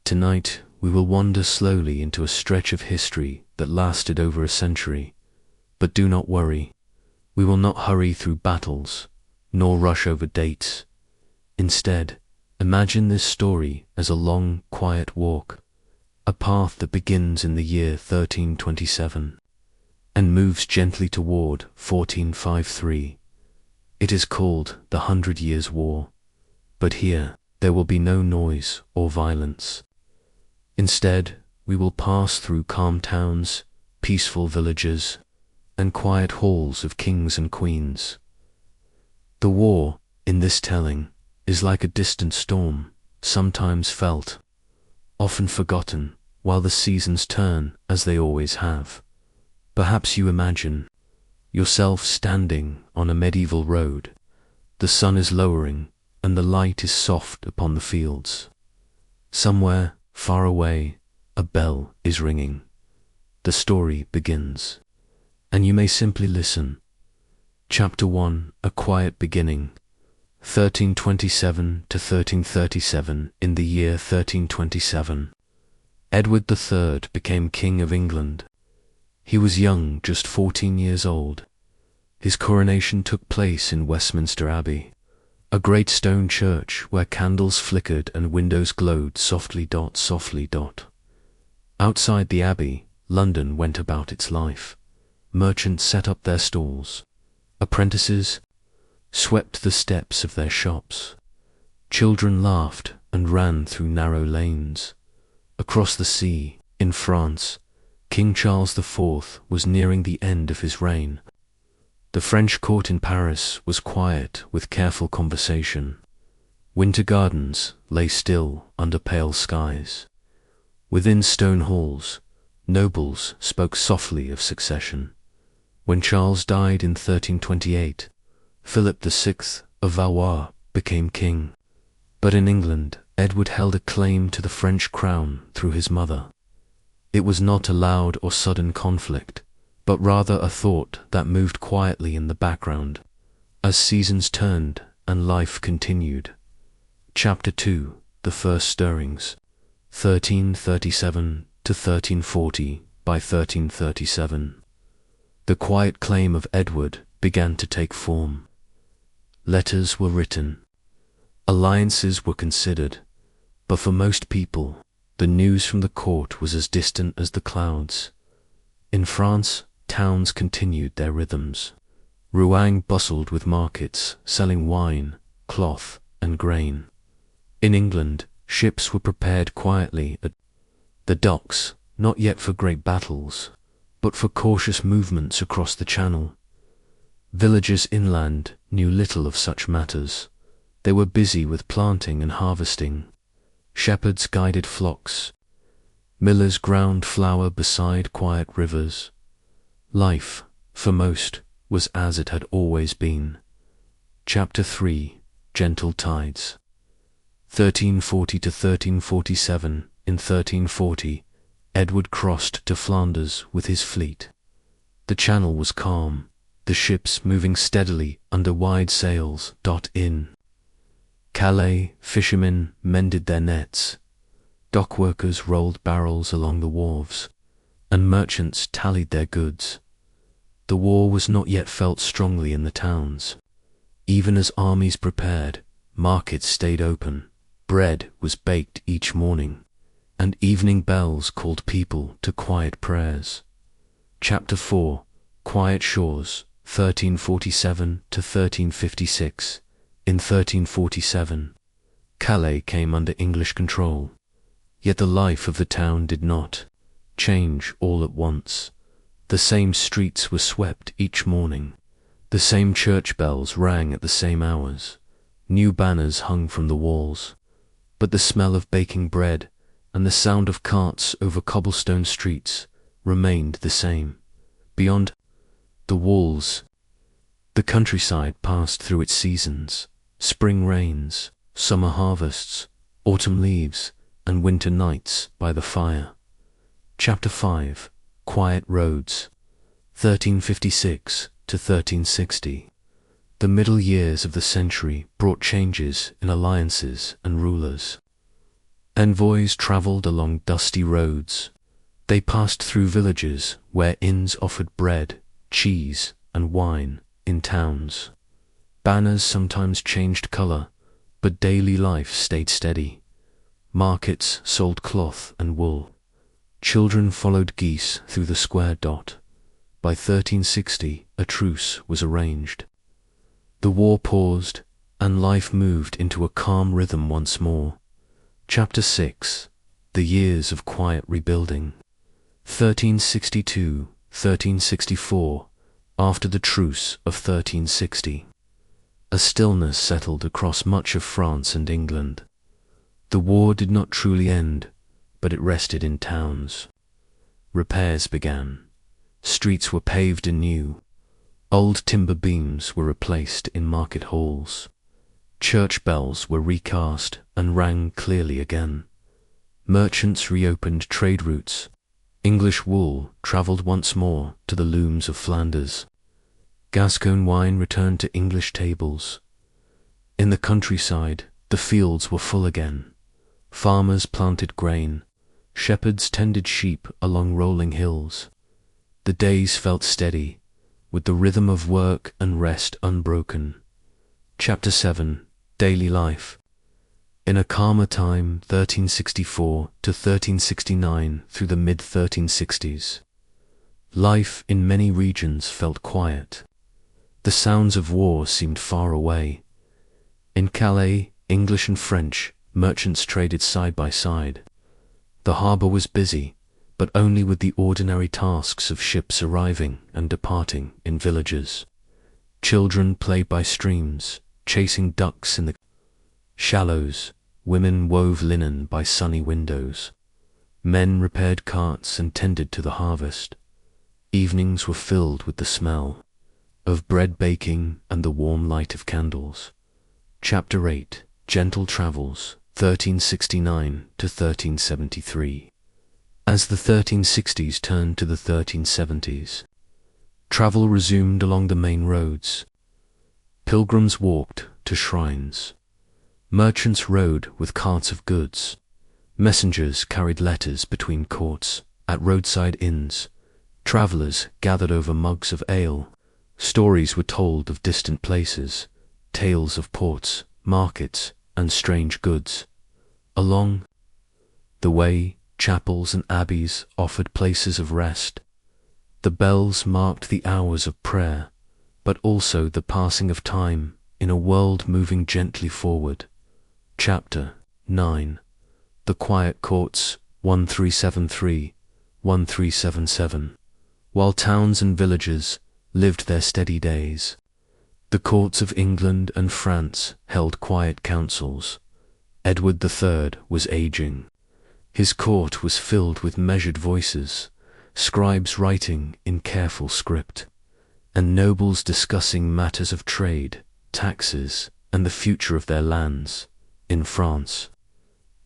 Tonight, we will wander slowly into a stretch of history that lasted over a century. But do not worry, we will not hurry through battles, nor rush over dates. Instead, imagine this story as a long, quiet walk, a path that begins in the year 1327 and moves gently toward 1453. It is called the 100 Years' War, but here there will be no noise or violence. Instead, we will pass through calm towns, peaceful villages, and quiet halls of kings and queens. The war, in this telling, is like a distant storm, sometimes felt, often forgotten, while the seasons turn as they always have. Perhaps you imagine yourself standing on a medieval road. The sun is lowering, and the light is soft upon the fields. Somewhere, far away, a bell is ringing. The story begins, and you may simply listen. Chapter 1, A Quiet Beginning, 1327 to 1337. In the year 1327, Edward III became King of England. He was young, just 14 years old. His coronation took place in Westminster Abbey, a great stone church where candles flickered and windows glowed softly. Outside the abbey, London went about its life. Merchants set up their stalls. Apprentices swept the steps of their shops. Children laughed and ran through narrow lanes. Across the sea, in France, King Charles IV was nearing the end of his reign. The French court in Paris was quiet with careful conversation. Winter gardens lay still under pale skies. Within stone halls, nobles spoke softly of succession. When Charles died in 1328, Philip VI of Valois became king. But in England, Edward held a claim to the French crown through his mother. It was not a loud or sudden conflict, but rather a thought that moved quietly in the background as seasons turned and life continued. Chapter 2, The First Stirrings, 1337 to 1340. By 1337, the quiet claim of Edward began to take form. Letters were written. Alliances were considered, but for most people, the news from the court was as distant as the clouds. In France, towns continued their rhythms. Rouen bustled with markets, selling wine, cloth, and grain. In England, ships were prepared quietly at the docks, not yet for great battles, but for cautious movements across the Channel. Villagers inland knew little of such matters. They were busy with planting and harvesting. Shepherds guided flocks. Millers ground flour beside quiet rivers. Life, for most, was as it had always been. Chapter 3, Gentle Tides, 1340 to 1347. In 1340, Edward crossed to Flanders with his fleet. The Channel was calm, the ships moving steadily under wide sails. In Calais, fishermen mended their nets. Dockworkers rolled barrels along the wharves, and merchants tallied their goods. The war was not yet felt strongly in the towns. Even as armies prepared, markets stayed open, bread was baked each morning, and evening bells called people to quiet prayers. Chapter 4, Quiet Shores, 1347 to 1356. In 1347, Calais came under English control. Yet the life of the town did not change all at once. The same streets were swept each morning. The same church bells rang at the same hours. New banners hung from the walls. But the smell of baking bread and the sound of carts over cobblestone streets remained the same. Beyond the walls, the countryside passed through its seasons: spring rains, summer harvests, autumn leaves, and winter nights by the fire. Chapter 5, Quiet Roads, 1356 to 1360. The middle years of the century brought changes in alliances and rulers. Envoys travelled along dusty roads. They passed through villages where inns offered bread, cheese, and wine. In towns, banners sometimes changed colour, but daily life stayed steady. Markets sold cloth and wool. Children followed geese through the square dot. By 1360, a truce was arranged. The war paused, and life moved into a calm rhythm once more. Chapter 6. The Years of Quiet Rebuilding. 1362, 1364. After the truce of 1360, a stillness settled across much of France and England. The war did not truly end, but it rested in towns. Repairs began. Streets were paved anew. Old timber beams were replaced in market halls. Church bells were recast and rang clearly again. Merchants reopened trade routes. English wool travelled once more to the looms of Flanders. Gascon wine returned to English tables. In the countryside, the fields were full again. Farmers planted grain. Shepherds tended sheep along rolling hills. The days felt steady, with the rhythm of work and rest unbroken. Chapter 7. Daily Life. In a calmer time, 1364 to 1369 through the mid-1360s, life in many regions felt quiet. The sounds of war seemed far away. In Calais, English and French merchants traded side by side. The harbour was busy, but only with the ordinary tasks of ships arriving and departing in villages. Children played by streams, chasing ducks in the shallows. Women wove linen by sunny windows. Men repaired carts and tended to the harvest. Evenings were filled with the smell of bread baking and the warm light of candles. Chapter 8. Gentle Travels, 1369 to 1373. As the 1360s turned to the 1370s, travel resumed along the main roads. Pilgrims walked to shrines. Merchants rode with carts of goods. Messengers carried letters between courts. At roadside inns, travellers gathered over mugs of ale. Stories were told of distant places, tales of ports, markets, and strange goods. Along the way, chapels and abbeys offered places of rest. The bells marked the hours of prayer, but also the passing of time in a world moving gently forward. Chapter 9. The Quiet Courts, 1373-1377. While towns and villages lived their steady days, the courts of England and France held quiet councils. Edward III was aging. His court was filled with measured voices, scribes writing in careful script, and nobles discussing matters of trade, taxes, and the future of their lands. In France,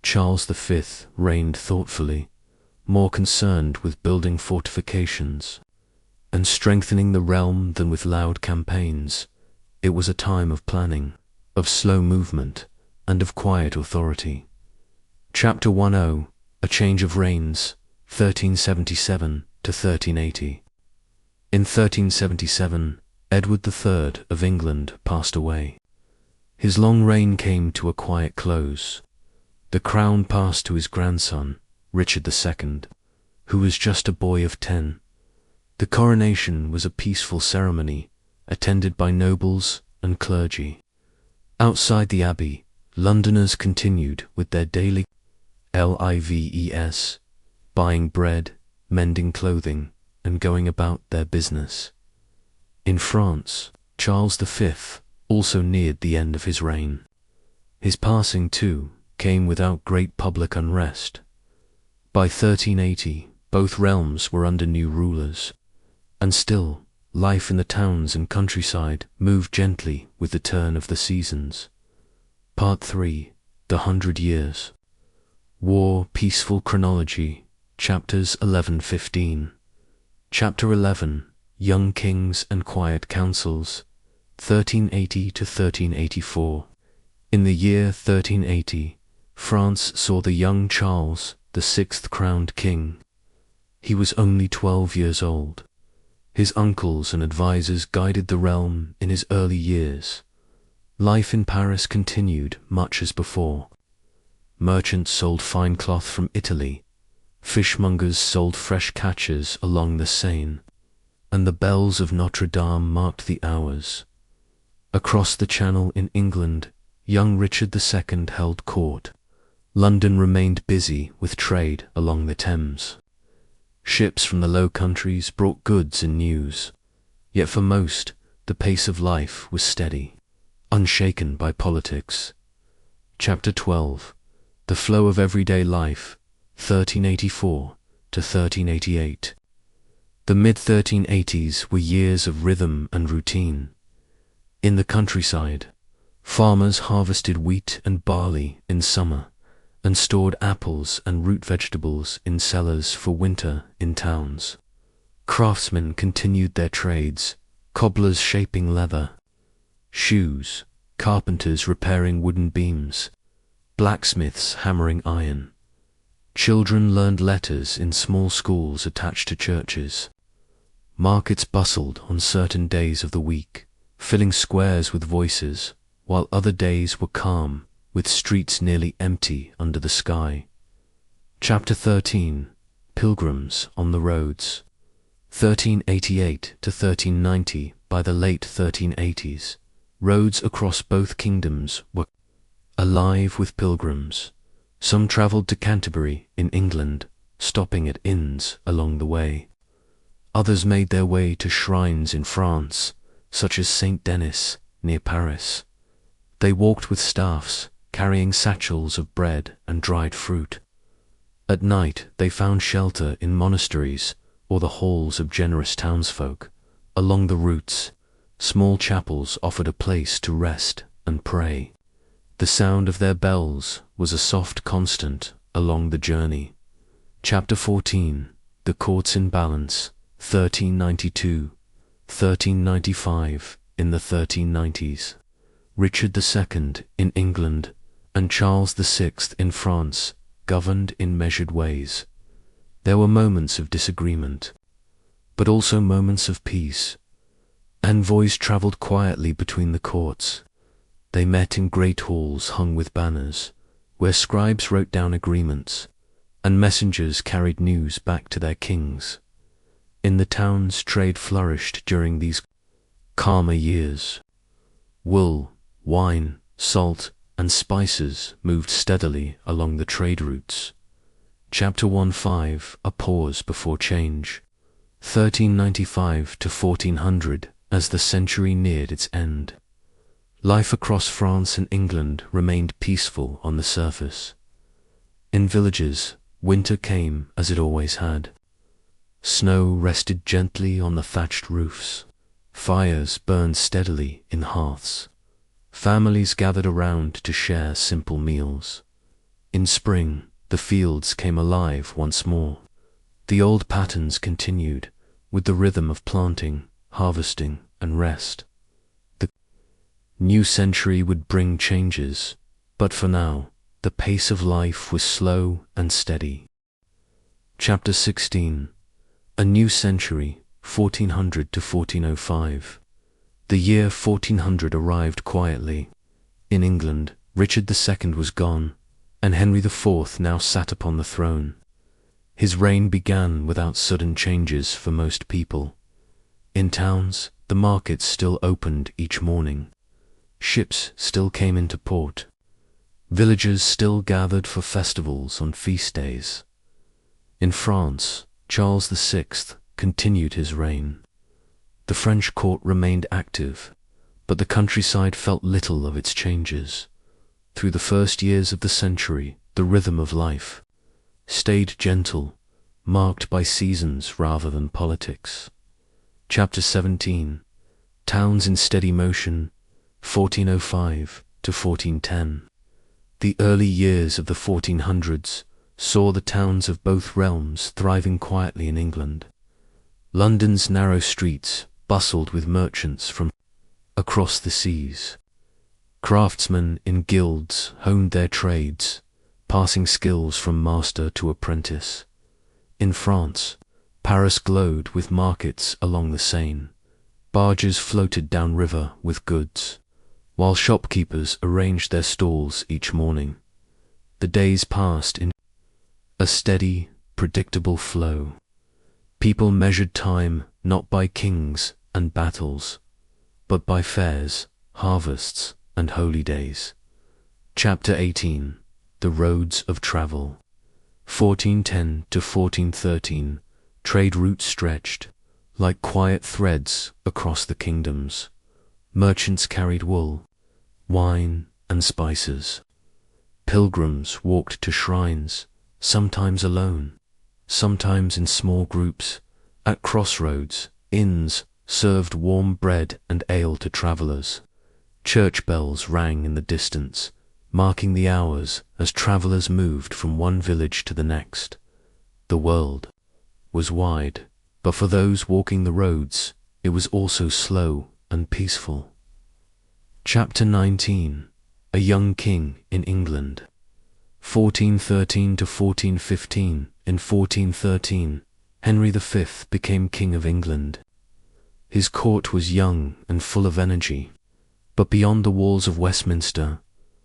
Charles V reigned thoughtfully, more concerned with building fortifications and strengthening the realm than with loud campaigns. It was a time of planning, of slow movement, and of quiet authority. Chapter 10. A Change of Reigns, 1377 to 1380. In 1377, Edward III of England passed away. His long reign came to a quiet close. The crown passed to his grandson, Richard II, who was just a boy of 10. The coronation was a peaceful ceremony, attended by nobles and clergy. Outside the abbey, Londoners continued with their daily lives, buying bread, mending clothing, and going about their business. In France, Charles V also neared the end of his reign. His passing, too, came without great public unrest. By 1380, both realms were under new rulers, and still, life in the towns and countryside moved gently with the turn of the seasons. Part 3. The 100 Years. War, Peaceful Chronology, Chapters 11-15. Chapter 11. Young Kings and Quiet Councils, 1380 to 1384. In the year 1380, France saw the young Charles, the sixth crowned king. He was only 12 years old. His uncles and advisers guided the realm in his early years. Life in Paris continued much as before. Merchants sold fine cloth from Italy, fishmongers sold fresh catches along the Seine, and the bells of Notre Dame marked the hours. Across the Channel in England, young Richard II held court. London remained busy with trade along the Thames. Ships from the Low Countries brought goods and news, yet for most, the pace of life was steady, unshaken by politics. Chapter 12. The Flow of Everyday Life, 1384 to 1388. The mid-1380s were years of rhythm and routine. In the countryside, farmers harvested wheat and barley in summer, and stored apples and root vegetables in cellars for winter in towns. Craftsmen continued their trades, cobblers shaping leather, shoes, carpenters repairing wooden beams, blacksmiths hammering iron. Children learned letters in small schools attached to churches. Markets bustled on certain days of the week, filling squares with voices, while other days were calm, with streets nearly empty under the sky. Chapter 13. Pilgrims on the Roads. 1388 to 1390. By the late 1380s, roads across both kingdoms were alive with pilgrims. Some travelled to Canterbury in England, stopping at inns along the way. Others made their way to shrines in France, such as Saint Denis near Paris. They walked with staffs, carrying satchels of bread and dried fruit. At night they found shelter in monasteries or the halls of generous townsfolk. Along the routes, small chapels offered a place to rest and pray. The sound of their bells was a soft constant along the journey. Chapter 14. The Courts in Balance, 1392, 1395. In the 1390s, Richard II in England and Charles VI in France governed in measured ways. There were moments of disagreement, but also moments of peace. Envoys travelled quietly between the courts. They met in great halls hung with banners, where scribes wrote down agreements, and messengers carried news back to their kings. In the towns, trade flourished during these calmer years. Wool, wine, salt, and spices moved steadily along the trade routes. Chapter 15. A Pause Before Change. 1395 to 1400. As the century neared its end, life across France and England remained peaceful on the surface. In villages, winter came as it always had. Snow rested gently on the thatched roofs. Fires burned steadily in hearths. Families gathered around to share simple meals. In spring, the fields came alive once more. The old patterns continued, with the rhythm of planting, harvesting, and rest. The new century would bring changes, but for now, the pace of life was slow and steady. Chapter 16. A New Century, 1400 to 1405. The year 1400 arrived quietly. In England, Richard II was gone, and Henry IV now sat upon the throne. His reign began without sudden changes for most people. In towns, the markets still opened each morning. Ships still came into port. Villagers still gathered for festivals on feast days. In France, Charles VI continued his reign. The French court remained active, but the countryside felt little of its changes. Through the first years of the century, the rhythm of life stayed gentle, marked by seasons rather than politics. Chapter 17. Towns in Steady Motion, 1405 to 1410. The early years of the 1400s saw the towns of both realms thriving quietly in England. London's narrow streets bustled with merchants from across the seas. Craftsmen in guilds honed their trades, passing skills from master to apprentice. In France, Paris glowed with markets along the Seine. Barges floated down river with goods, while shopkeepers arranged their stalls each morning. The days passed in a steady, predictable flow. People measured time not by kings and battles, but by fairs, harvests, and holy days. Chapter 18. The Roads of Travel. 1410 to 1413, trade routes stretched, like quiet threads across the kingdoms. Merchants carried wool, wine, and spices. Pilgrims walked to shrines, sometimes alone, sometimes in small groups. At crossroads, inns served warm bread and ale to travelers. Church bells rang in the distance, marking the hours as travelers moved from one village to the next. The world was wide, but for those walking the roads, it was also slow and peaceful. Chapter 19. A Young King in England. 1413 to 1415. In 1413, Henry V became King of England. His court was young and full of energy, but beyond the walls of Westminster,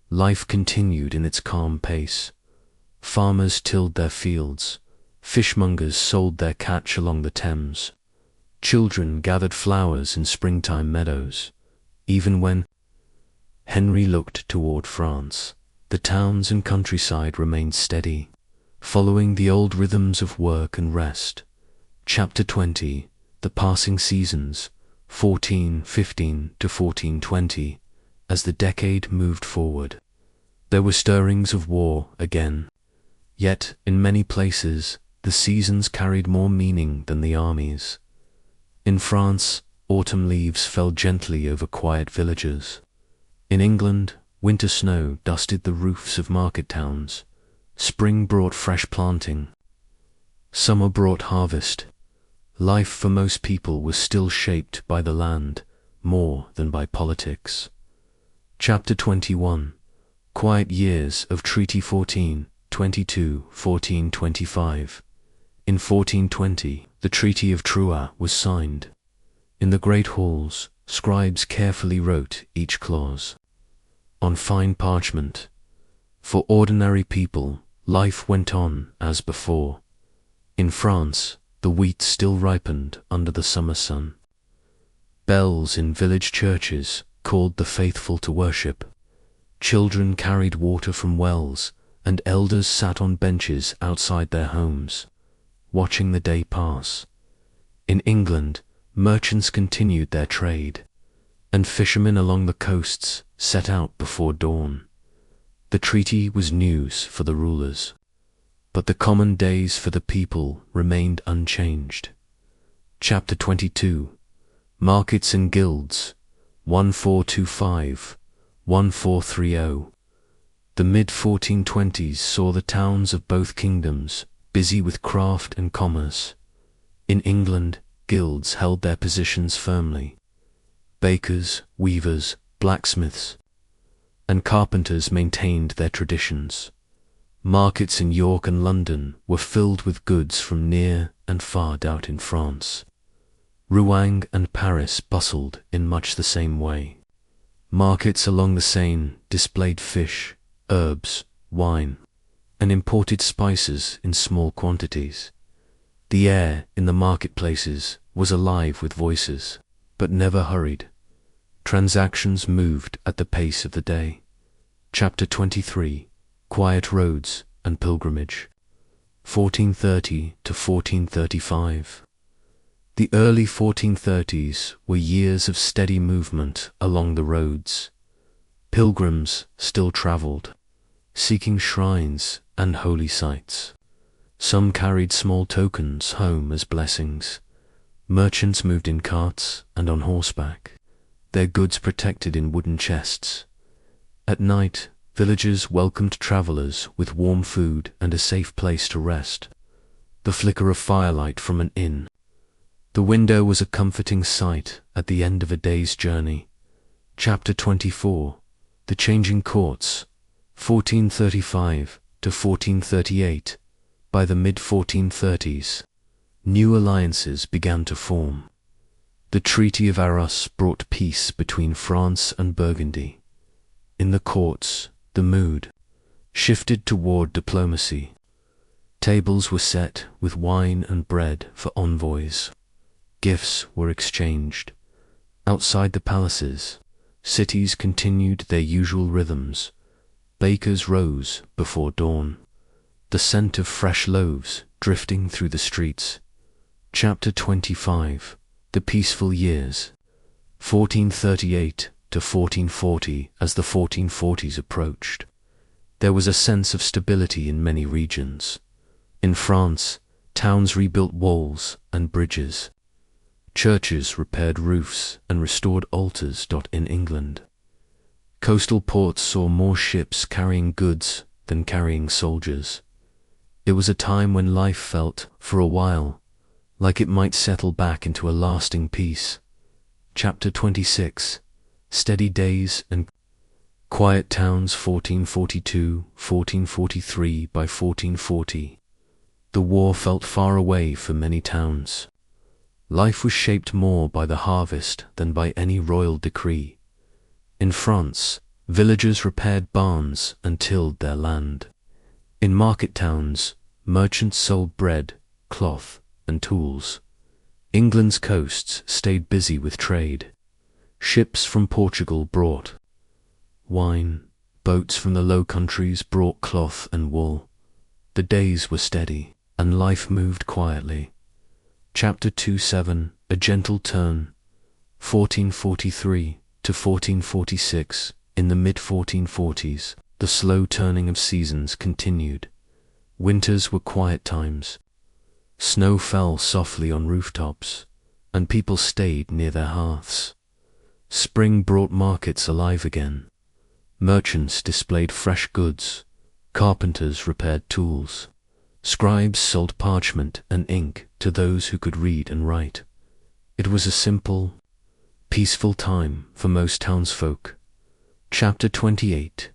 life continued in its calm pace. Farmers tilled their fields, fishmongers sold their catch along the Thames, children gathered flowers in springtime meadows. Even when Henry looked toward France, the towns and countryside remained steady, following the old rhythms of work and rest. Chapter 20. The Passing Seasons. 1415 to 1420. As the decade moved forward, there were stirrings of war again. Yet, in many places, the seasons carried more meaning than the armies. In France, autumn leaves fell gently over quiet villages. In England, winter snow dusted the roofs of market towns. Spring brought fresh planting. Summer brought harvest. Life for most people was still shaped by the land more than by politics. Chapter 21. Quiet Years of Treaty 1422, 1425. In 1420, the Treaty of Troyes was signed. In the great halls, scribes carefully wrote each clause on fine parchment. For ordinary people, life went on as before. In France, the wheat still ripened under the summer sun. Bells in village churches called the faithful to worship. Children carried water from wells, and elders sat on benches outside their homes, watching the day pass. In England, merchants continued their trade, and fishermen along the coasts set out before dawn. The treaty was news for the rulers, but the common days for the people remained unchanged. Chapter 22. Markets and Guilds. 1425, 1430. The mid-1420s saw the towns of both kingdoms busy with craft and commerce. In England, guilds held their positions firmly. Bakers, weavers, blacksmiths, and carpenters maintained their traditions. Markets in York and London were filled with goods from near and far out in France. Rouen and Paris bustled in much the same way. Markets along the Seine displayed fish, herbs, wine, and imported spices in small quantities. The air in the marketplaces was alive with voices, but never hurried. Transactions moved at the pace of the day. Chapter 23. Quiet Roads and Pilgrimage. 1430 to 1435. The early 1430s were years of steady movement along the roads. Pilgrims still travelled, seeking shrines and holy sites. Some carried small tokens home as blessings. Merchants moved in carts and on horseback, their goods protected in wooden chests. At night, villagers welcomed travellers with warm food and a safe place to rest. The flicker of firelight from an inn. The window was a comforting sight at the end of a day's journey. Chapter 24. The Changing Courts. 1435 to 1438, by the mid-1430s, new alliances began to form. The Treaty of Arras brought peace between France and Burgundy. In the courts, the mood shifted toward diplomacy. Tables were set with wine and bread for envoys. Gifts were exchanged. Outside the palaces, cities continued their usual rhythms. Bakers rose before dawn, the scent of fresh loaves drifting through the streets. Chapter 25. The Peaceful Years, 1438 to 1440. As the 1440s approached, there was a sense of stability in many regions. In France, towns rebuilt walls and bridges. Churches repaired roofs and restored altars. In England, coastal ports saw more ships carrying goods than carrying soldiers. It was a time when life felt, for a while, like it might settle back into a lasting peace. Chapter 26. Steady Days and Quiet Towns, 1442-1443. By 1440, the war felt far away for many towns. Life was shaped more by the harvest than by any royal decree. In France, villagers repaired barns and tilled their land. In market towns, merchants sold bread, cloth, and tools. England's coasts stayed busy with trade. Ships from Portugal brought wine, boats from the Low Countries brought cloth and wool. The days were steady, and life moved quietly. Chapter 27. A Gentle Turn, 1443 to 1446. In the mid-1440s, the slow turning of seasons continued. Winters were quiet times. Snow fell softly on rooftops, and people stayed near their hearths. Spring brought markets alive again. Merchants displayed fresh goods. Carpenters repaired tools. Scribes sold parchment and ink to those who could read and write. It was a simple, peaceful time for most townsfolk. Chapter 28.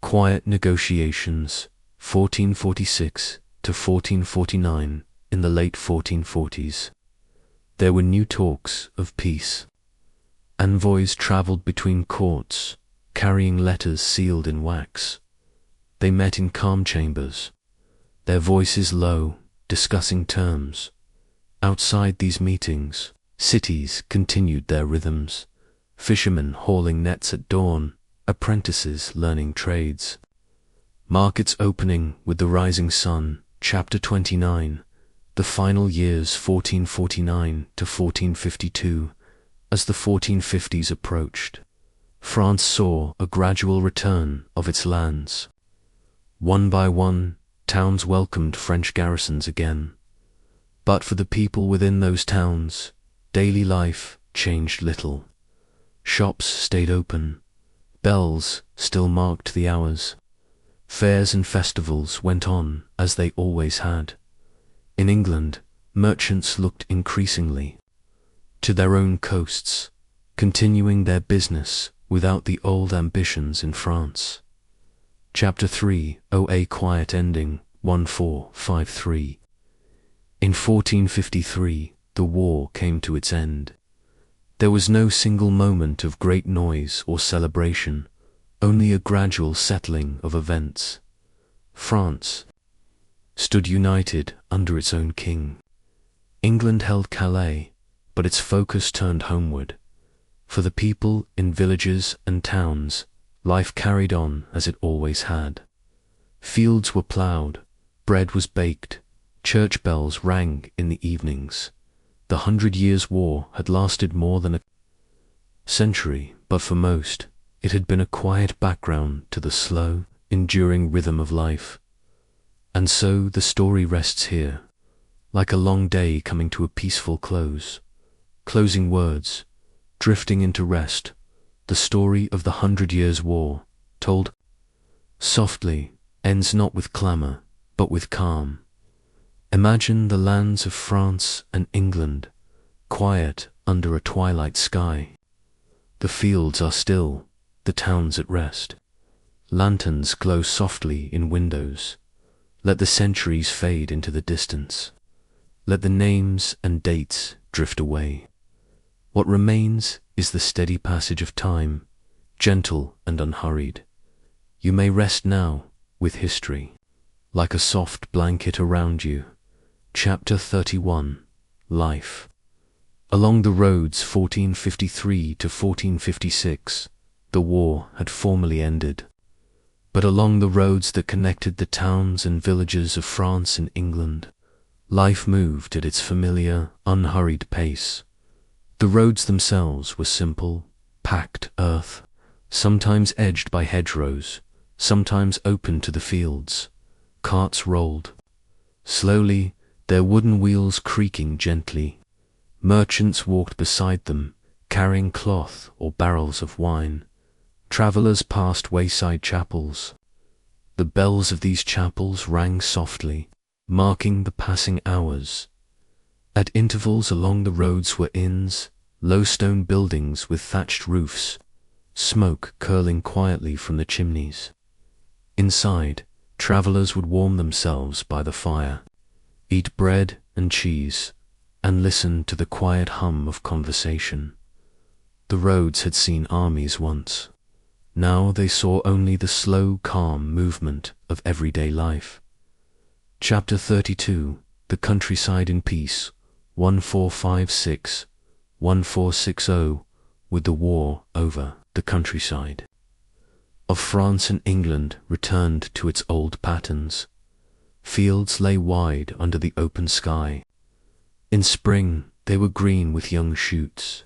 Quiet Negotiations, 1446 to 1449. In the late 1440s, there were new talks of peace. Envoys traveled between courts, carrying letters sealed in wax. They met in calm chambers, their voices low, discussing terms. Outside these meetings, cities continued their rhythms. Fishermen hauling nets at dawn, apprentices learning trades. Markets opening with the rising sun. Chapter 29. The final years, 1449 to 1452. As the 1450s approached, France saw a gradual return of its lands. One by one, towns welcomed French garrisons again. But for the people within those towns, daily life changed little. Shops stayed open. Bells still marked the hours. Fairs and festivals went on as they always had. In England, merchants looked increasingly to their own coasts, continuing their business without the old ambitions in France. Chapter 3. A Quiet Ending, 1453. In 1453, the war came to its end. There was no single moment of great noise or celebration, only a gradual settling of events. France stood united under its own king. England held Calais, but its focus turned homeward. For the people in villages and towns, life carried on as it always had. Fields were ploughed, bread was baked, church bells rang in the evenings. The 100 Years' War had lasted more than a century, but for most, it had been a quiet background to the slow, enduring rhythm of life. And so the story rests here, like a long day coming to a peaceful close. Closing words, drifting into rest, the story of the 100 Years' War, told softly, ends not with clamour, but with calm. Imagine the lands of France and England, quiet under a twilight sky. The fields are still, the towns at rest. Lanterns glow softly in windows, Let the centuries fade into the distance. Let the names and dates drift away. What remains is the steady passage of time, gentle and unhurried. You may rest now with history, like a soft blanket around you. Chapter 31. Life. Along the roads 1453 to 1456, the war had formally ended. But along the roads that connected the towns and villages of France and England, life moved at its familiar, unhurried pace. The roads themselves were simple, packed earth, sometimes edged by hedgerows, sometimes open to the fields. Carts rolled. Slowly, their wooden wheels creaking gently. Merchants walked beside them, carrying cloth or barrels of wine. Travellers passed wayside chapels. The bells of these chapels rang softly, marking the passing hours. At intervals along the roads were inns, low stone buildings with thatched roofs, smoke curling quietly from the chimneys. Inside, travellers would warm themselves by the fire, eat bread and cheese, and listen to the quiet hum of conversation. The roads had seen armies once. Now they saw only the slow, calm movement of everyday life. Chapter 32. The Countryside in Peace, 1456-1460, with the war over. The countryside of France and England returned to its old patterns. Fields lay wide under the open sky. In spring they were green with young shoots.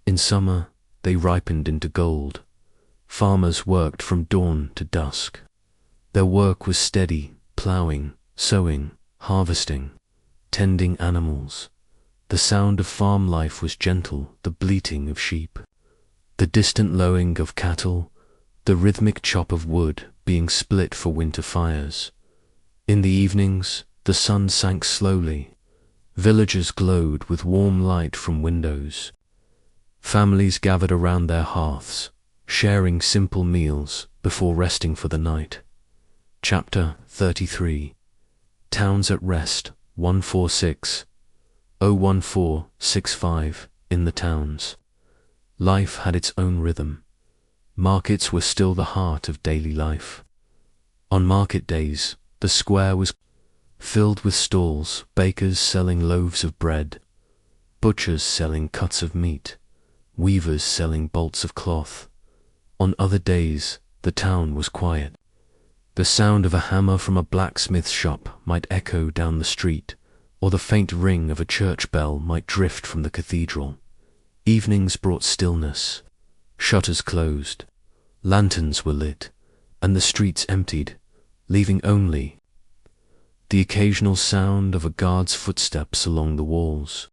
In summer they ripened into gold. Farmers worked from dawn to dusk. Their work was steady, ploughing, sowing, harvesting, tending animals. The sound of farm life was gentle, the bleating of sheep, the distant lowing of cattle, the rhythmic chop of wood being split for winter fires. In the evenings, the sun sank slowly. Villages glowed with warm light from windows. Families gathered around their hearths, sharing simple meals before resting for the night. Chapter 33. Towns at Rest, 146-01465, in the towns. Life had its own rhythm. Markets were still the heart of daily life. On market days, the square was filled with stalls, bakers selling loaves of bread, butchers selling cuts of meat, weavers selling bolts of cloth. On other days, the town was quiet. The sound of a hammer from a blacksmith's shop might echo down the street, or the faint ring of a church bell might drift from the cathedral. Evenings brought stillness. Shutters closed, lanterns were lit, and the streets emptied, leaving only the occasional sound of a guard's footsteps along the walls.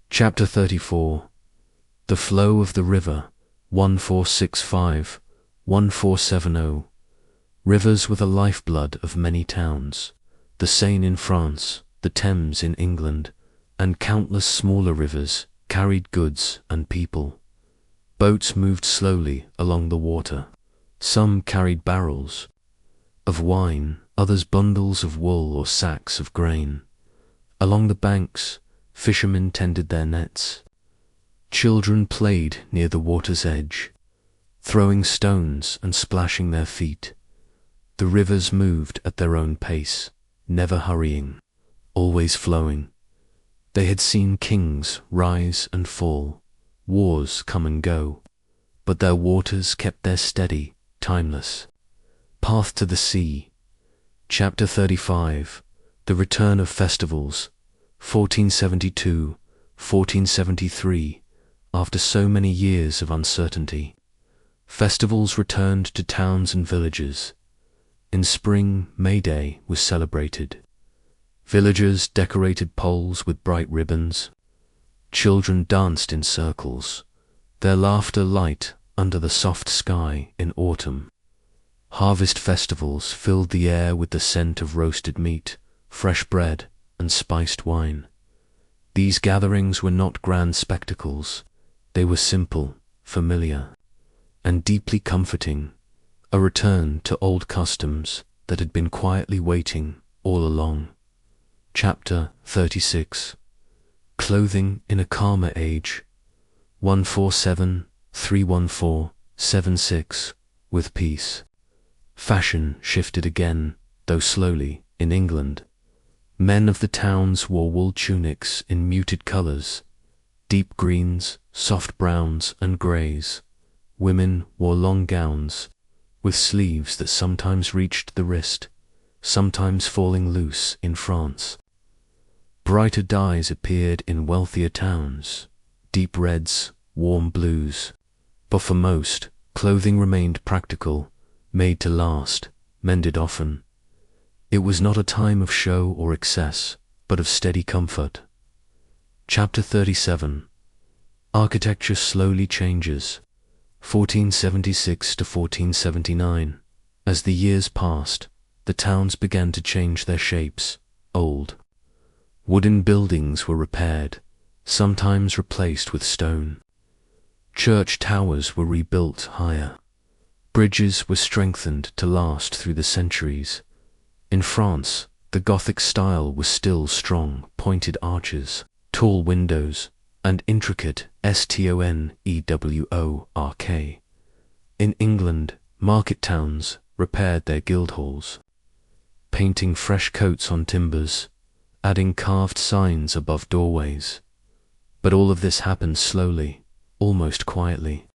Chapter 34. The Flow of the River, 1465-1470. Rivers were the lifeblood of many towns. The Seine in France, the Thames in England, and countless smaller rivers carried goods and people. Boats moved slowly along the water. Some carried barrels of wine, others bundles of wool or sacks of grain. Along the banks, fishermen tended their nets. Children played near the water's edge, throwing stones and splashing their feet. The rivers moved at their own pace, never hurrying, always flowing. They had seen kings rise and fall, wars come and go, but their waters kept their steady, timeless path to the sea. Chapter 35. The Return of Festivals, 1472-1473. After so many years of uncertainty, festivals returned to towns and villages. In spring, May Day was celebrated. Villagers decorated poles with bright ribbons. Children danced in circles, their laughter light under the soft sky in autumn. Harvest festivals filled the air with the scent of roasted meat, fresh bread, and spiced wine. These gatherings were not grand spectacles. They were simple, familiar, and deeply comforting, a return to old customs, that had been quietly waiting all along. Chapter 36. Clothing in a Calmer Age. 147-314-76. With peace. Fashion shifted again, though slowly, in England. Men of the towns wore wool tunics in muted colours, deep greens, soft browns and greys. Women wore long gowns, with sleeves that sometimes reached the wrist, sometimes falling loose in France. Brighter dyes appeared in wealthier towns, deep reds, warm blues. But for most, clothing remained practical, made to last, mended often. It was not a time of show or excess, but of steady comfort. Chapter 37. Architecture slowly changes. 1476 to 1479. As the years passed, the towns began to change their shapes. Old wooden buildings were repaired, sometimes replaced with stone. Church towers were rebuilt higher. Bridges were strengthened to last through the centuries. In France, the Gothic style was still strong, pointed arches, tall windows, and intricate stonework. In England, market towns repaired their guild halls, painting fresh coats on timbers, adding carved signs above doorways. But all of this happened slowly, almost quietly.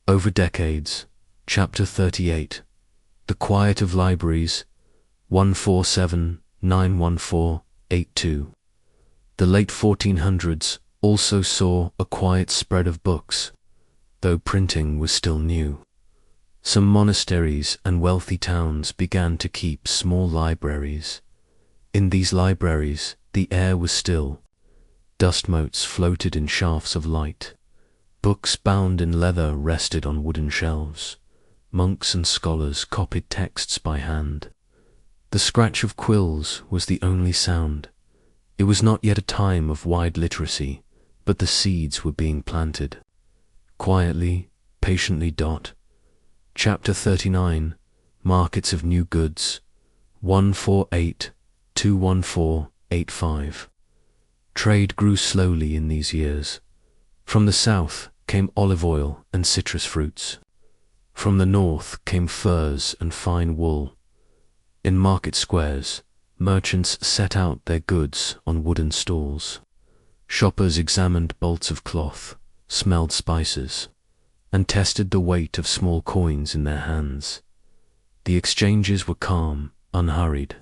Over decades. Chapter 38. The Quiet of Libraries. 147-914-82. The late 1400s also saw a quiet spread of books, though printing was still new. Some monasteries and wealthy towns began to keep small libraries. In these libraries, the air was still. Dust motes floated in shafts of light. Books bound in leather rested on wooden shelves. Monks and scholars copied texts by hand. The scratch of quills was the only sound. It was not yet a time of wide literacy, but the seeds were being planted. Quietly, patiently. Chapter 39. Markets of New Goods. 148-214-85. Trade grew slowly in these years. From the south came olive oil and citrus fruits. From the north came furs and fine wool. In market squares, merchants set out their goods on wooden stalls. Shoppers examined bolts of cloth, smelled spices, and tested the weight of small coins in their hands. The exchanges were calm, unhurried.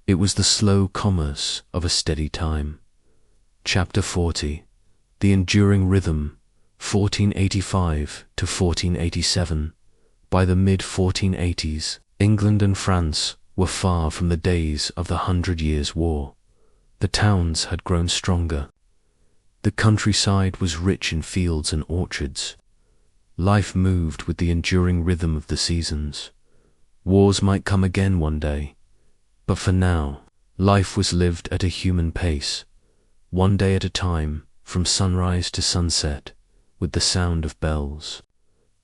It was the slow commerce of a steady time. Chapter 40. The Enduring Rhythm. 1485 to 1487. By the mid-1480s, England and France were far from the days of the 100 Years' War. The towns had grown stronger. The countryside was rich in fields and orchards. Life moved with the enduring rhythm of the seasons. Wars might come again one day, but for now, life was lived at a human pace, one day at a time, from sunrise to sunset, with the sound of bells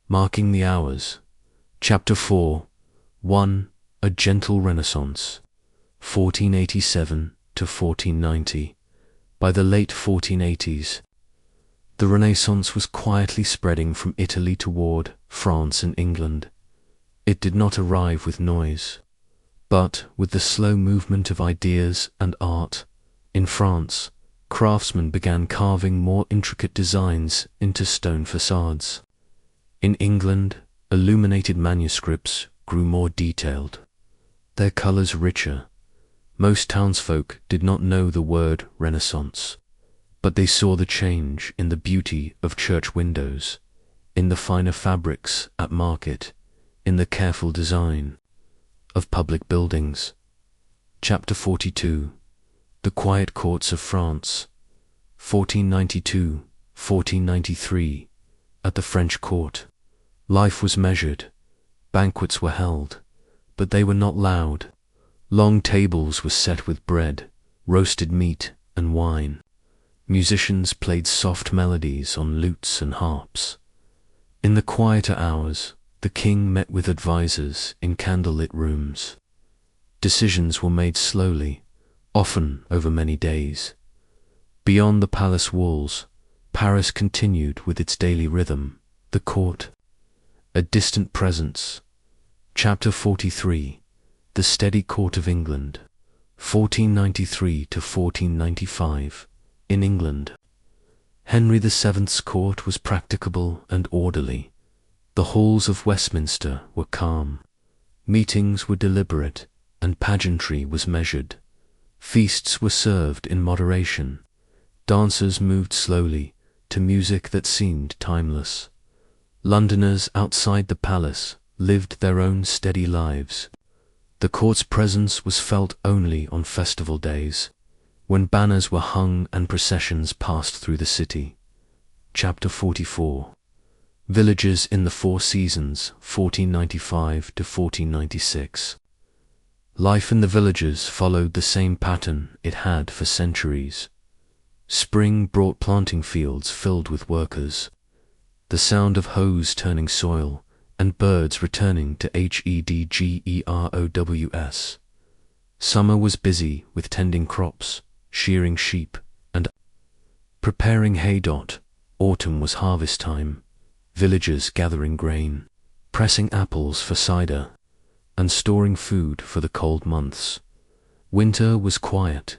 marking the hours. Chapter 4. 1. A Gentle Renaissance. 1487 to 1490. By the late 1480s, the Renaissance was quietly spreading from Italy toward France and England. It did not arrive with noise, but with the slow movement of ideas and art. In France, craftsmen began carving more intricate designs into stone facades. In England, illuminated manuscripts grew more detailed, their colours richer. Most townsfolk did not know the word Renaissance, but they saw the change in the beauty of church windows, in the finer fabrics at market, in the careful design of public buildings. Chapter 42. The Quiet Courts of France. 1492-1493. At the French court, life was measured. Banquets were held, but they were not loud. Long tables were set with bread, roasted meat, and wine. Musicians played soft melodies on lutes and harps. In the quieter hours, the king met with advisers in candlelit rooms. Decisions were made slowly, often over many days. Beyond the palace walls, Paris continued with its daily rhythm, the court, a distant presence. Chapter 43. The Steady Court of England, 1493 to 1495, in England. Henry VII's court was practicable and orderly. The halls of Westminster were calm. Meetings were deliberate, and pageantry was measured. Feasts were served in moderation. Dancers moved slowly, to music that seemed timeless. Londoners outside the palace lived their own steady lives. The court's presence was felt only on festival days, when banners were hung and processions passed through the city. Chapter 44. Villages in the Four Seasons, 1495 to 1496. Life in the villages followed the same pattern it had for centuries. Spring brought planting fields filled with workers, the sound of hoes turning soil, and birds returning to hedgerows. Summer was busy with tending crops, shearing sheep, and preparing hay. Autumn was harvest time, villagers gathering grain, pressing apples for cider, and storing food for the cold months. Winter was quiet,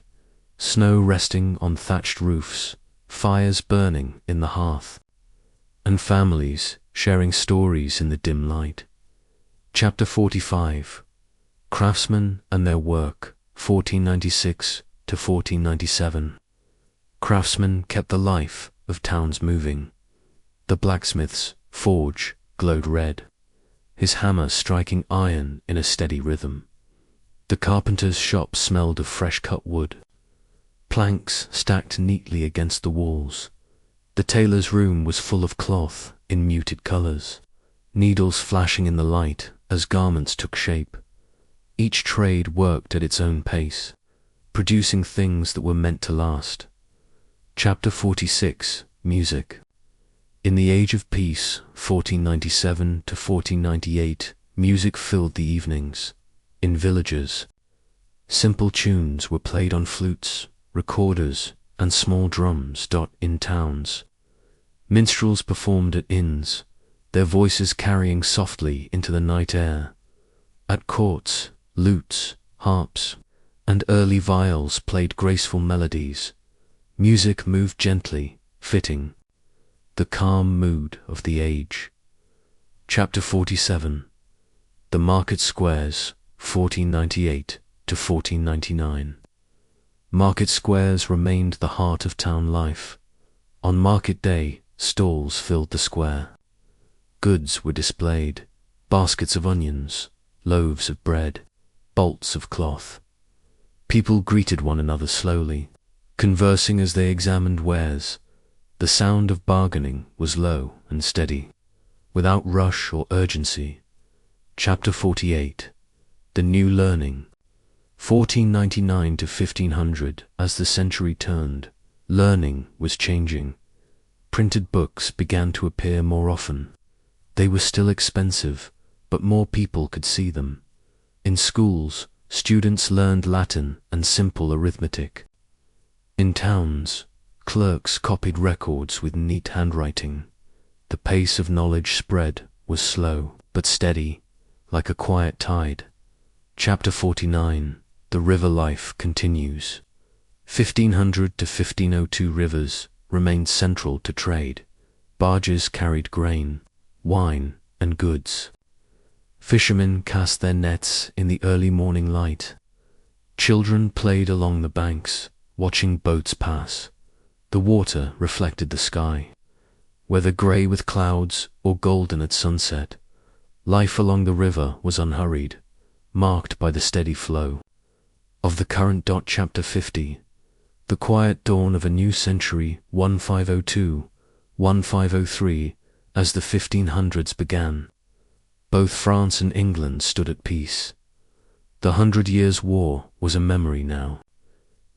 snow resting on thatched roofs, fires burning in the hearth, and families sharing stories in the dim light. Chapter 45. Craftsmen and their work, 1496 to 1497. Craftsmen kept the life of towns moving. The blacksmith's forge glowed red, his hammer striking iron in a steady rhythm. The carpenter's shop smelled of fresh-cut wood, planks stacked neatly against the walls. The tailor's room was full of cloth in muted colors, needles flashing in the light as garments took shape. Each trade worked at its own pace, producing things that were meant to last. Chapter 46. Music. In the Age of Peace, 1497 to 1498, music filled the evenings. In villages, simple tunes were played on flutes, recorders, and small drums. In towns, minstrels performed at inns, their voices carrying softly into the night air. At courts, lutes, harps, and early viols played graceful melodies. Music moved gently, fitting the calm mood of the age. Chapter 47. The Market Squares, 1498 to 1499. Market squares remained the heart of town life. On market day, stalls filled the square. Goods were displayed, baskets of onions, loaves of bread, bolts of cloth. People greeted one another slowly, conversing as they examined wares. The sound of bargaining was low and steady, without rush or urgency. Chapter 48. The New Learning. 1499 to 1500. As the century turned, learning was changing. Printed books began to appear more often. They were still expensive, but more people could see them. In schools, students learned Latin and simple arithmetic. In towns, clerks copied records with neat handwriting. The pace of knowledge spread was slow but steady, like a quiet tide. Chapter 49. The river life continues. 1500 to 1502. Rivers remained central to trade. Barges carried grain, wine, and goods. Fishermen cast their nets in the early morning light. Children played along the banks, watching boats pass. The water reflected the sky, whether grey with clouds or golden at sunset. Life along the river was unhurried, marked by the steady flow of the current. Chapter 50. The quiet dawn of a new century, 1502, 1503, as the 1500s began. Both France and England stood at peace. The 100 Years' War was a memory now,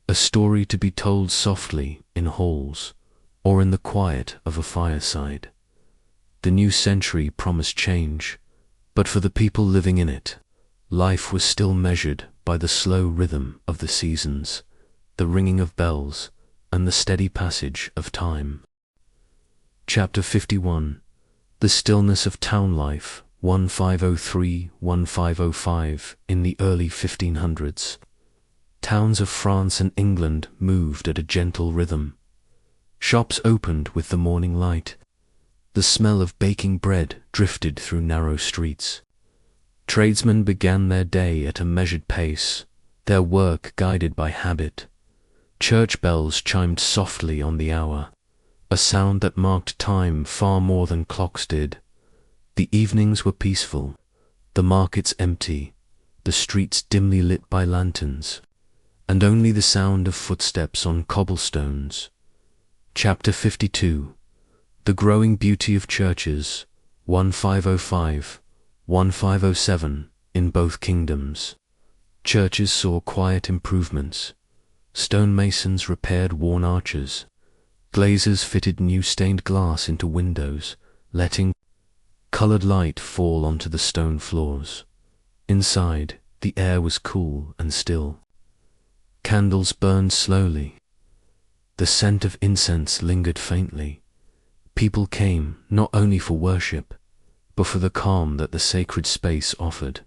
a story to be told softly in halls or in the quiet of a fireside. The new century promised change, but for the people living in it, life was still measured by the slow rhythm of the seasons, the ringing of bells, and the steady passage of time. Chapter 51. The Stillness of Town Life, 1503–1505, in the early 1500s. Towns of France and England moved at a gentle rhythm. Shops opened with the morning light. The smell of baking bread drifted through narrow streets. Tradesmen began their day at a measured pace, their work guided by habit. Church bells chimed softly on the hour, a sound that marked time far more than clocks did. The evenings were peaceful, the markets empty, the streets dimly lit by lanterns, and only the sound of footsteps on cobblestones. Chapter 52. The Growing Beauty of Churches, 1505–1507, in both kingdoms. Churches saw quiet improvements. Stonemasons repaired worn arches. Glazers fitted new stained glass into windows, letting colored light fall onto the stone floors. Inside, the air was cool and still. Candles burned slowly. The scent of incense lingered faintly. People came not only for worship, but for the calm that the sacred space offered.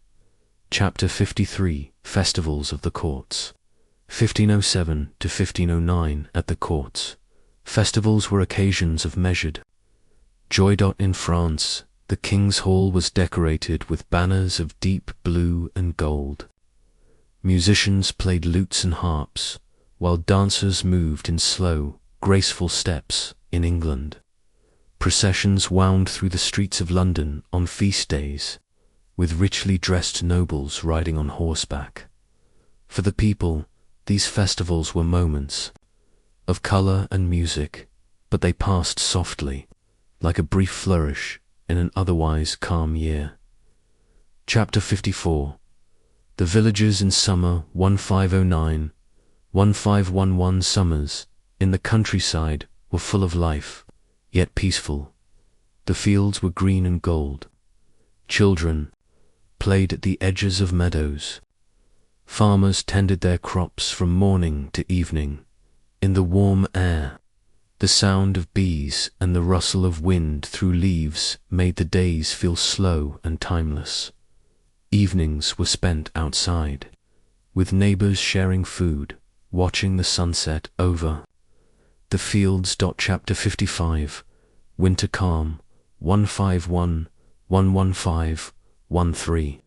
Chapter 53. Festivals of the Courts. 1507–1509 at the courts. Festivals were occasions of measured joy. In France, the king's hall was decorated with banners of deep blue and gold. Musicians played lutes and harps, while dancers moved in slow, graceful steps. In England, processions wound through the streets of London on feast days, with richly dressed nobles riding on horseback. For the people, these festivals were moments of color and music, but they passed softly, like a brief flourish in an otherwise calm year. Chapter 54. The villages in summer, 1509–1511 summers, in the countryside were full of life, yet peaceful. The fields were green and gold. Children played at the edges of meadows. Farmers tended their crops from morning to evening. In the warm air, the sound of bees and the rustle of wind through leaves made the days feel slow and timeless. Evenings were spent outside, with neighbors sharing food, watching the sunset over the fields. Chapter 55. Winter Calm, 1511–1513.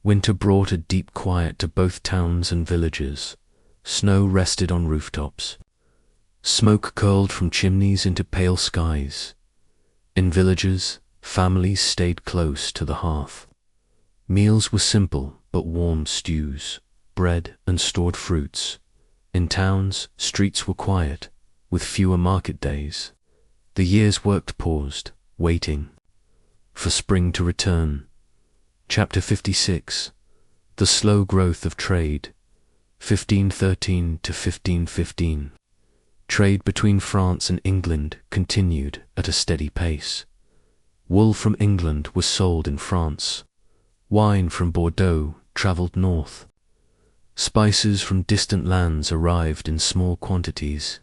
Winter brought a deep quiet to both towns and villages. Snow rested on rooftops. Smoke curled from chimneys into pale skies. In villages, families stayed close to the hearth. Meals were simple but warm stews, bread and stored fruits. In towns, streets were quiet, with fewer market days. The year's work paused, waiting for spring to return. Chapter 56. The Slow Growth of Trade, 1513–1515. Trade between France and England continued at a steady pace. Wool from England was sold in France. Wine from Bordeaux travelled north. Spices from distant lands arrived in small quantities.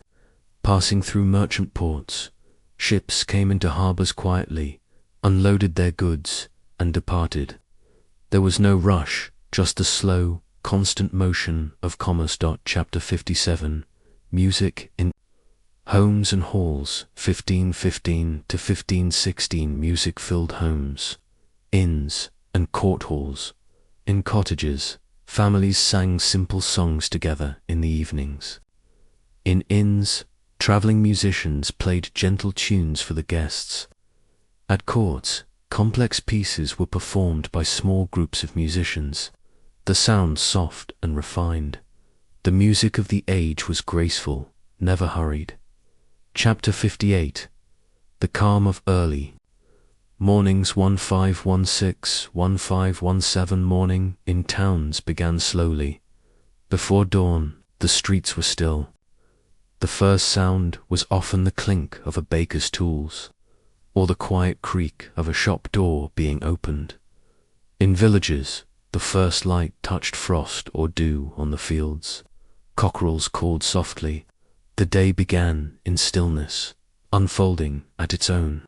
Passing through merchant ports, ships came into harbours quietly, unloaded their goods, and departed. There was no rush, just a slow, constant motion of commerce. Chapter 57. Music in homes and halls, 1515–1516. Music-filled homes, inns, and court halls. In cottages, families sang simple songs together in the evenings. In inns, travelling musicians played gentle tunes for the guests. At courts, complex pieces were performed by small groups of musicians, the sounds soft and refined. The music of the age was graceful, never hurried. Chapter 58. The Calm of Early mornings. 1516–1517 morning in towns began slowly. Before dawn, the streets were still. The first sound was often the clink of a baker's tools, or the quiet creak of a shop door being opened. In villages, The first light touched frost or dew on the fields. Cockerels called softly. The day began in stillness, unfolding at its own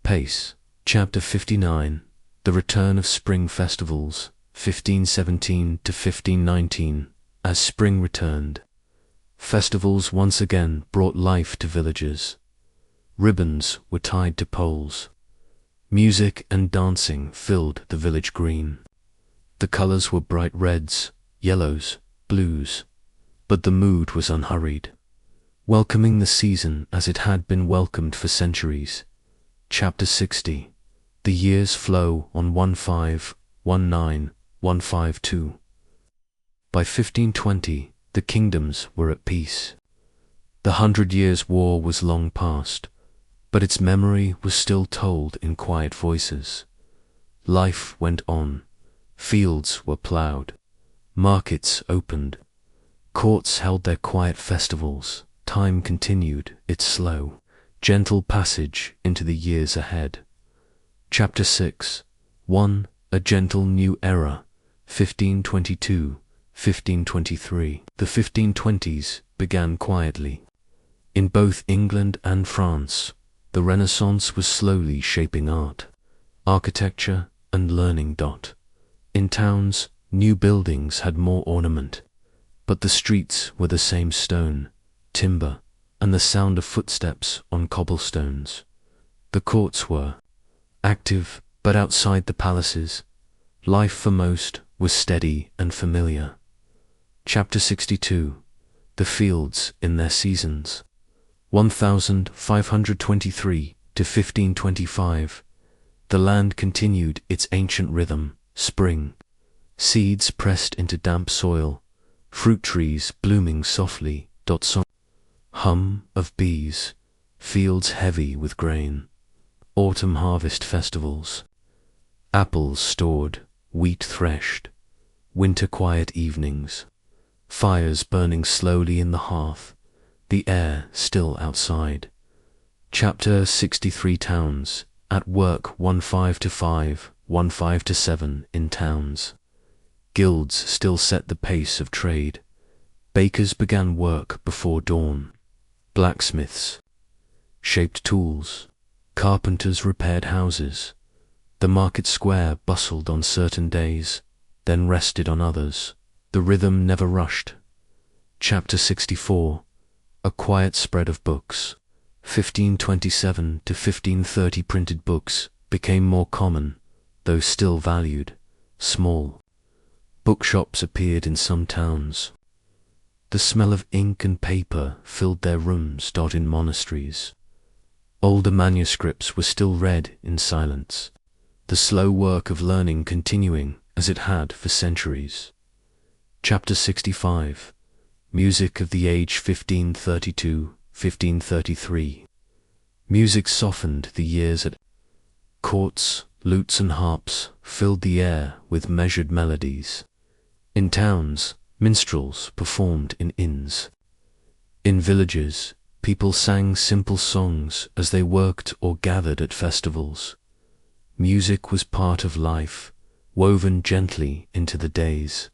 pace. Chapter 59. The Return of Spring Festivals, 1517 to 1519. As spring returned, festivals once again brought life to villages. Ribbons were tied to poles. Music and dancing filled the village green. The colors were bright reds, yellows, blues, but the mood was unhurried, welcoming the season as it had been welcomed for centuries. Chapter 60. The years flow on 1519, 152. By 1520, the kingdoms were at peace. The 100 Years' War was long past, but its memory was still told in quiet voices. Life went on. Fields were ploughed. Markets opened. Courts held their quiet festivals. Time continued its slow, gentle passage into the years ahead. Chapter 6. 1. A Gentle New Era, 1522, 1523. The 1520s began quietly. In both England and France, the Renaissance was slowly shaping art, architecture, and learning. In towns, new buildings had more ornament, but the streets were the same stone, timber, and the sound of footsteps on cobblestones. The courts were active, but outside the palaces, life for most was steady and familiar. Chapter 62. The Fields in Their Seasons, 1523 to 1525. The land continued its ancient rhythm. Spring, seeds pressed into damp soil, fruit trees blooming softly. Song, hum of bees, fields heavy with grain. Autumn harvest festivals, apples stored, wheat threshed. Winter quiet evenings, fires burning slowly in the hearth, the air still outside. Chapter 63. Towns, at work 15 to 5, 15 to 7 in towns. Guilds still set the pace of trade. Bakers began work before dawn. Blacksmiths shaped tools. Carpenters repaired houses. The market square bustled on certain days, then rested on others. The rhythm never rushed. Chapter 64. A quiet spread of books. 1527 to 1530. Printed books became more common, though still valued. Small bookshops appeared in some towns. The smell of ink and paper filled their rooms. In monasteries, older manuscripts were still read in silence, the slow work of learning continuing as it had for centuries. Chapter 65. Music of the Age, 1532, 1533. Music softened the years at courts. Lutes and harps filled the air with measured melodies. In towns, minstrels performed in inns. In villages, people sang simple songs as they worked or gathered at festivals. Music was part of life, woven gently into the days.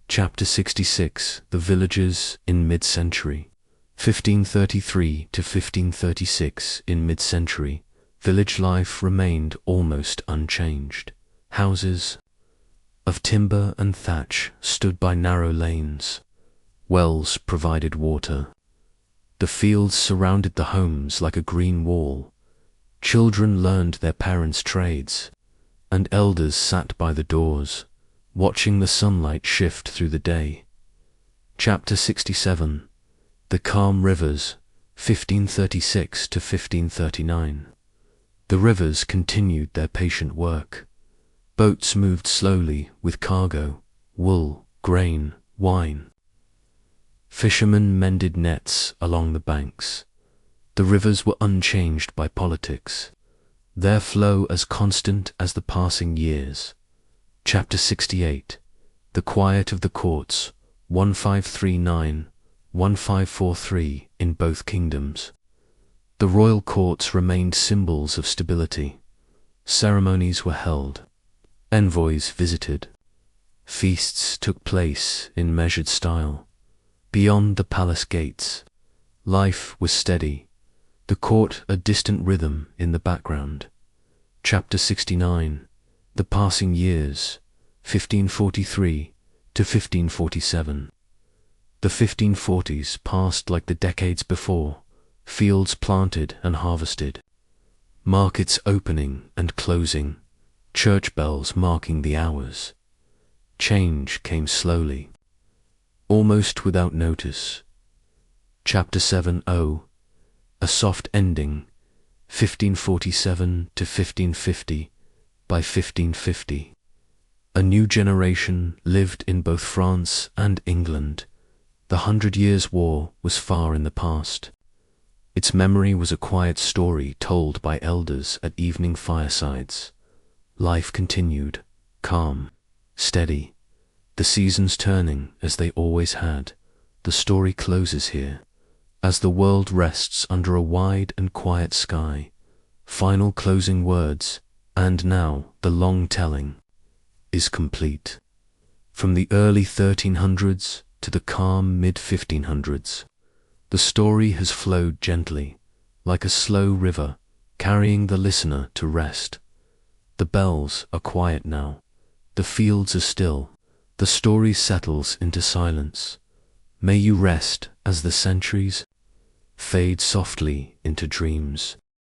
Chapter 66. The Villages in Mid-Century, 1533 to 1536. In mid-century, village life remained almost unchanged. Houses of timber and thatch stood by narrow lanes. Wells provided water. The fields surrounded the homes like a green wall. Children learned their parents' trades, and elders sat by the doors, watching the sunlight shift through the day. Chapter 67. The Calm Rivers, 1536 to 1539. The rivers continued their patient work. Boats moved slowly with cargo, wool, grain, wine. Fishermen mended nets along the banks. The rivers were unchanged by politics, their flow as constant as the passing years. Chapter 68. The Quiet of the Courts, 1539, 1543 in both kingdoms. The royal courts remained symbols of stability. Ceremonies were held. Envoys visited. Feasts took place in measured style. Beyond the palace gates, life was steady, the court a distant rhythm in the background. Chapter 69. The Passing Years, 1543 to 1547. The 1540s passed like the decades before, fields planted and harvested, markets opening and closing, church bells marking the hours. Change came slowly, almost without notice. Chapter 70. A Soft Ending, 1547 to 1550 by 1550. A new generation lived in both France and England. The 100 Years' War was far in the past. Its memory was a quiet story told by elders at evening firesides. Life continued, calm, steady, the seasons turning as they always had. The story closes here, as the world rests under a wide and quiet sky. Final closing words, and now the long telling is complete. From the early 1300s to the calm mid-1500s, the story has flowed gently, like a slow river, carrying the listener to rest. The bells are quiet now, the fields are still, the story settles into silence. May you rest as the centuries fade softly into dreams.